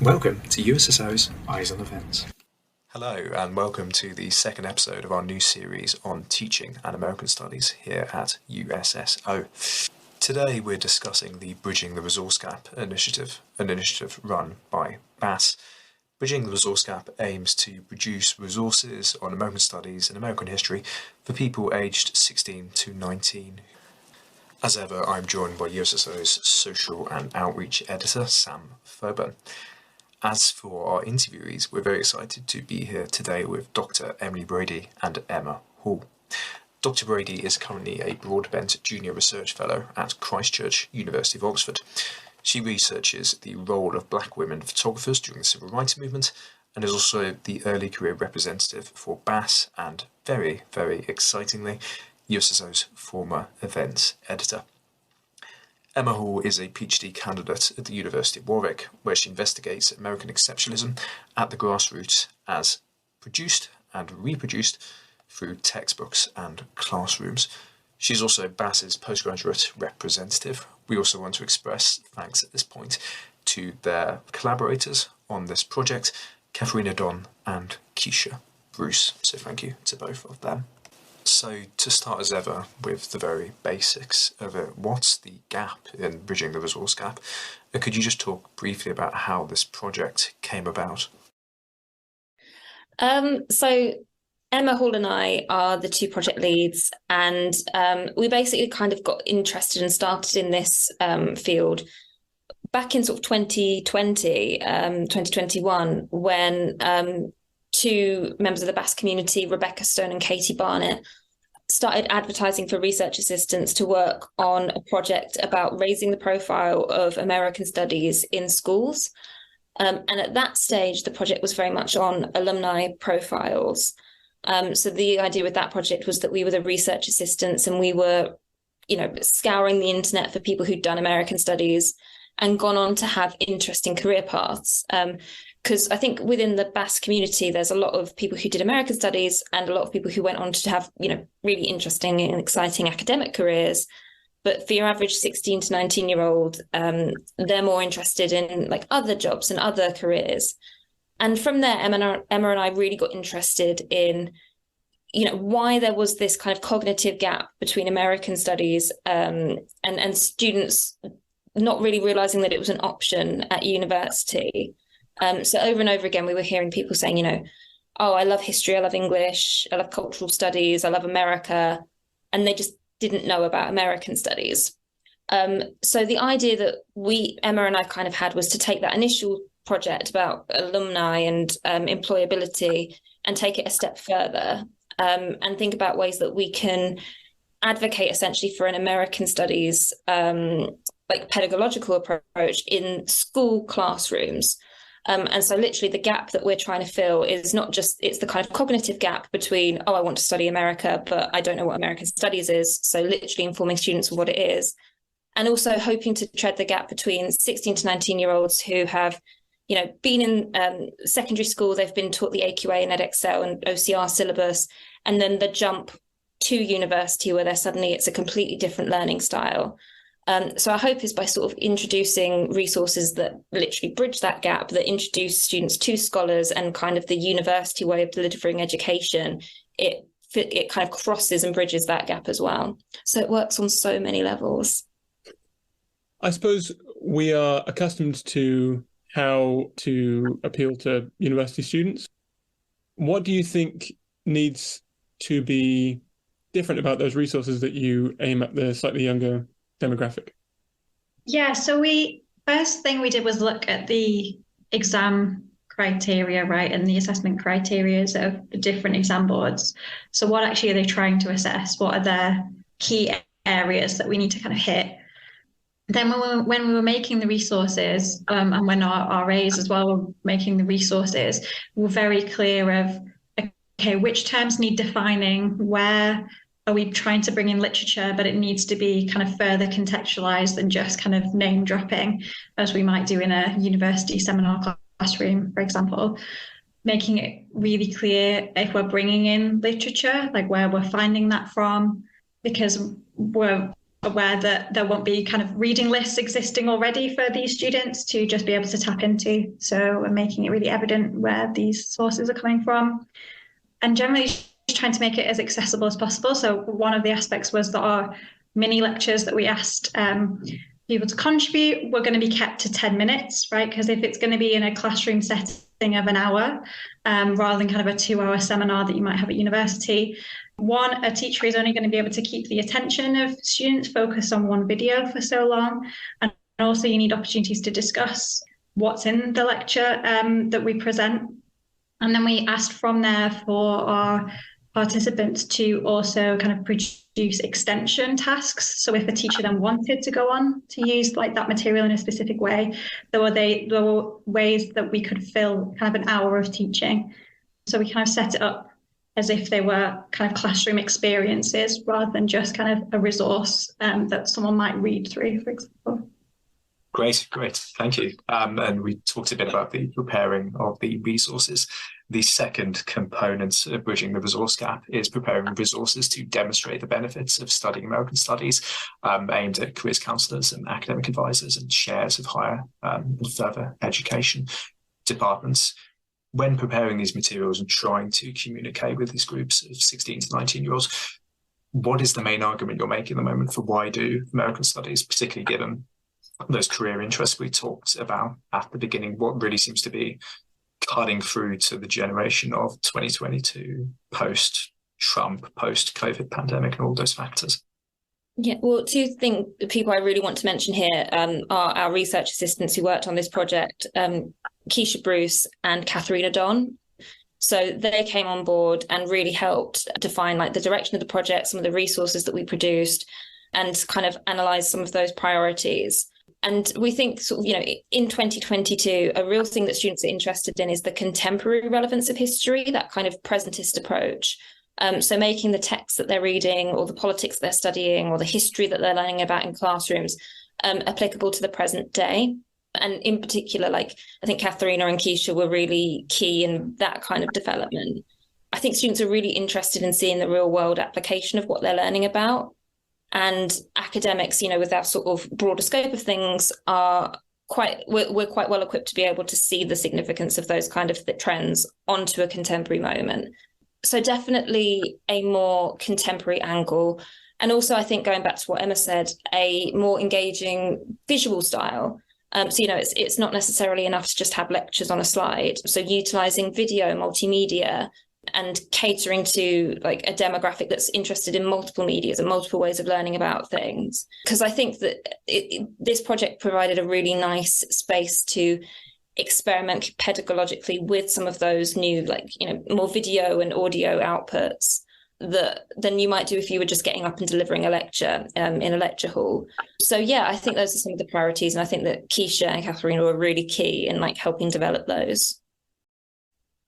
Welcome to USSO's Eyes on Events. Hello and welcome to the second episode of our new series on teaching and American Studies here at USSO. Today we're discussing the Bridging the Resource Gap initiative, an initiative run by BAAS. Bridging the Resource Gap aims to produce resources on American Studies and American history for people aged 16 to 19. As ever, I'm joined by USSO's Social and Outreach Editor, Sam Furban. As for our interviewees, we're very excited to be here today with Dr. Emily Brady and Emma Hall. Dr. Brady is currently a Broadbent Junior Research Fellow at Christ Church, University of Oxford. She researches the role of black women photographers during the Civil Rights Movement and is also the early career representative for BAAS and, very, very excitingly, USSO's former events editor. Emma Hall is a PhD candidate at the University of Warwick, where she investigates American exceptionalism at the grassroots as produced and reproduced through textbooks and classrooms. She's also BAAS's postgraduate representative. We also want to express thanks at this point to their collaborators on this project, Katharina Donn and Keisha Bruce. So thank you to both of them. So to start as ever with the very basics of it, what's the gap in Bridging the Resource Gap? And could you just talk briefly about how this project came about? So Emma Hall and I are the two project leads, and we basically kind of got interested and started in this field back in sort of 2020, 2021, when two members of the BAAS community, Rebecca Stone and Katie Barnett, started advertising for research assistants to work on a project about raising the profile of American studies in schools. And at that stage, the project was very much on alumni profiles. So the idea with that project was that we were the research assistants and we were, scouring the internet for people who'd done American studies and gone on to have interesting career paths. Because I think within the BAAS community, there's a lot of people who did American studies and a lot of people who went on to have, really interesting and exciting academic careers. But for your average 16 to 19-year-old, they're more interested in like other jobs and other careers. And from there, Emma and I really got interested in, why there was this kind of cognitive gap between American studies and students not really realizing that it was an option at university. So over and over again, we were hearing people saying, oh, I love history, I love English, I love cultural studies, I love America. And they just didn't know about American studies. So the idea that Emma and I kind of had was to take that initial project about alumni and employability and take it a step further and think about ways that we can advocate essentially for an American studies pedagogical approach in school classrooms. And so literally the gap that we're trying to fill is not just, it's the kind of cognitive gap between, oh, I want to study America, but I don't know what American studies is. So literally informing students of what it is. And also hoping to tread the gap between 16 to 19-year-olds who have, been in secondary school, they've been taught the AQA and EdXL and OCR syllabus, and then the jump to university where it's a completely different learning style. So our hope is by sort of introducing resources that literally bridge that gap, that introduce students to scholars and kind of the university way of delivering education, it kind of crosses and bridges that gap as well. So it works on so many levels. I suppose we are accustomed to how to appeal to university students. What do you think needs to be different about those resources that you aim at the slightly younger demographic? Yeah, so first thing we did was look at the exam criteria, right, and the assessment criteria of the different exam boards. So what actually are they trying to assess? What are their key areas that we need to kind of hit? Then when we were making the resources, and when our RAs as well were making the resources, we were very clear of, okay, which terms need defining, where are we trying to bring in literature, but it needs to be kind of further contextualized than just kind of name dropping, as we might do in a university seminar classroom, for example. Making it really clear if we're bringing in literature, like where we're finding that from, because we're aware that there won't be kind of reading lists existing already for these students to just be able to tap into. So we're making it really evident where these sources are coming from. And generally trying to make it as accessible as possible. So one of the aspects was that our mini lectures that we asked people to contribute were going to be kept to 10 minutes, right? Because if it's going to be in a classroom setting of an hour, rather than kind of a 2-hour seminar that you might have at university, a teacher is only going to be able to keep the attention of students focused on one video for so long. And also you need opportunities to discuss what's in the lecture that we present. And then we asked from there for our participants to also kind of produce extension tasks. So if a teacher then wanted to go on to use like that material in a specific way, there were ways that we could fill kind of an hour of teaching. So we kind of set it up as if they were kind of classroom experiences rather than just kind of a resource that someone might read through, for example. Great. Thank you. And we talked a bit about the preparing of the resources. The second component of bridging the resource gap is preparing resources to demonstrate the benefits of studying American studies, aimed at careers counsellors and academic advisors and chairs of higher and further education departments. When preparing these materials and trying to communicate with these groups of 16 to 19-year-olds, what is the main argument you're making at the moment for why do American studies, particularly given those career interests we talked about at the beginning? What really seems to be cutting through to the generation of 2022, post-Trump, post-COVID pandemic and all those factors? Yeah, well, two people I really want to mention here are our research assistants who worked on this project, Keisha Bruce and Katharina Donn. So they came on board and really helped define like the direction of the project, some of the resources that we produced, and kind of analyze some of those priorities. And we think sort of, in 2022, a real thing that students are interested in is the contemporary relevance of history, that kind of presentist approach. So making the text that they're reading or the politics they're studying or the history that they're learning about in classrooms applicable to the present day. And in particular, like I think Katharina and Keisha were really key in that kind of development. I think students are really interested in seeing the real world application of what they're learning about. And academics, with our sort of broader scope of things, we're quite well equipped to be able to see the significance of those kind of trends onto a contemporary moment. So definitely a more contemporary angle. And also, I think going back to what Emma said, a more engaging visual style. So, it's not necessarily enough to just have lectures on a slide. So utilising video, multimedia, and catering to like a demographic that's interested in multiple medias and multiple ways of learning about things. Because I think that this project provided a really nice space to experiment pedagogically with some of those new, more video and audio outputs than you might do if you were just getting up and delivering a lecture in a lecture hall. So yeah, I think those are some of the priorities, and I think that Keisha and Katharina were really key in helping develop those.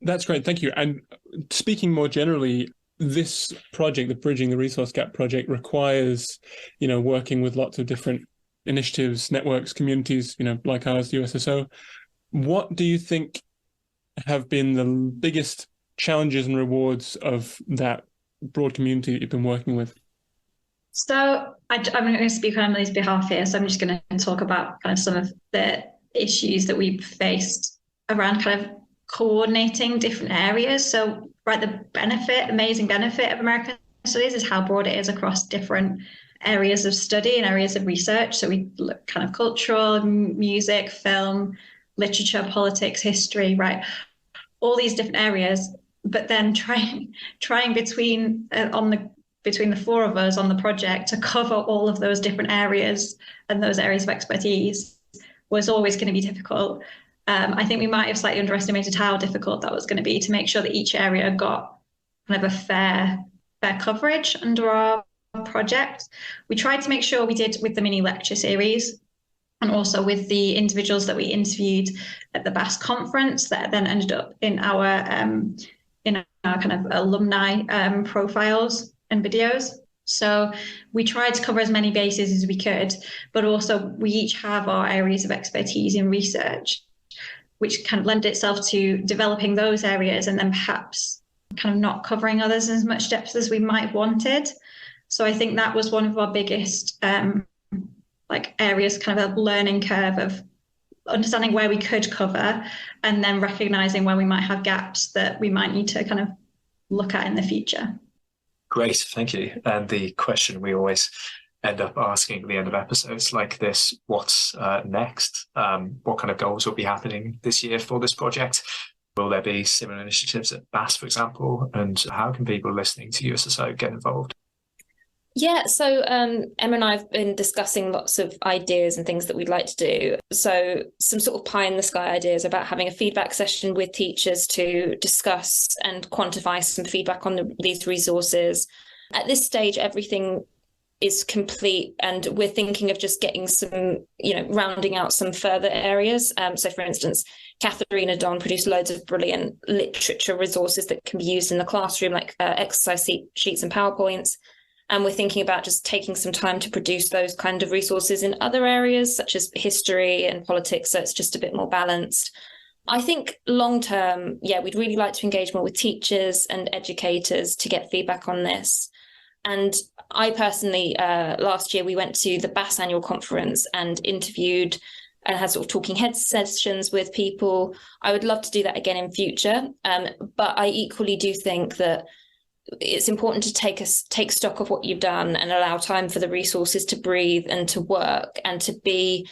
That's great, thank you. And speaking more generally, this project, the Bridging the Resource Gap project, requires, working with lots of different initiatives, networks, communities, like ours, USSO. What do you think have been the biggest challenges and rewards of that broad community that you've been working with? So I'm going to speak on Emily's behalf here. So I'm just going to talk about kind of some of the issues that we've faced around kind of coordinating different areas. So, right, the amazing benefit of American studies is how broad it is across different areas of study and areas of research. So we look kind of cultural, music, film, literature, politics, history, right? All these different areas, but then trying between the four of us on the project to cover all of those different areas and those areas of expertise was always going to be difficult. I think we might have slightly underestimated how difficult that was going to be to make sure that each area got kind of a fair coverage under our project. We tried to make sure we did with the mini lecture series and also with the individuals that we interviewed at the BAAS conference that then ended up in our kind of alumni profiles and videos. So we tried to cover as many bases as we could, but also we each have our areas of expertise in research, which kind of lend itself to developing those areas and then perhaps kind of not covering others in as much depth as we might have wanted. So I think that was one of our biggest areas, kind of a learning curve of understanding where we could cover and then recognizing where we might have gaps that we might need to kind of look at in the future. Great, thank you. And the question we always end up asking at the end of episodes like this, what's next? What kind of goals will be happening this year for this project? Will there be similar initiatives at BAAS, for example? And how can people listening to USSO get involved? Yeah, so Emma and I have been discussing lots of ideas and things that we'd like to do. So some sort of pie in the sky ideas about having a feedback session with teachers to discuss and quantify some feedback on these resources. At this stage, everything is complete, and we're thinking of just getting some, rounding out some further areas. So for instance, Katharina Donn produced loads of brilliant literature resources that can be used in the classroom, like exercise sheets and PowerPoints. And we're thinking about just taking some time to produce those kind of resources in other areas, such as history and politics, so it's just a bit more balanced. I think long term, we'd really like to engage more with teachers and educators to get feedback on this. And I personally, last year, we went to the BAAS annual conference and interviewed and had sort of talking head sessions with people. I would love to do that again in future. But I equally do think that it's important to take stock of what you've done and allow time for the resources to breathe and to work and to be,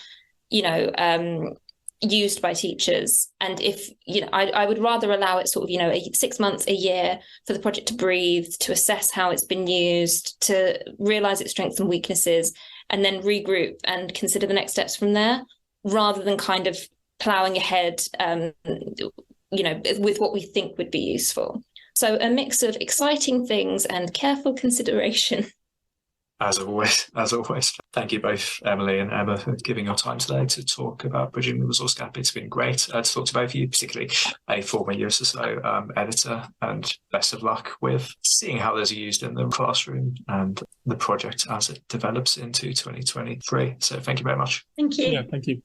used by teachers. And if, I would rather allow it sort of, 6 months, a year for the project to breathe, to assess how it's been used, to realise its strengths and weaknesses, and then regroup and consider the next steps from there, rather than kind of ploughing ahead, with what we think would be useful. So a mix of exciting things and careful consideration. As always. Thank you both, Emily and Emma, for giving your time today to talk about bridging the resource gap. It's been great to talk to both of you, particularly a former USSO editor, and best of luck with seeing how those are used in the classroom and the project as it develops into 2023. So thank you very much. Thank you. Yeah, thank you.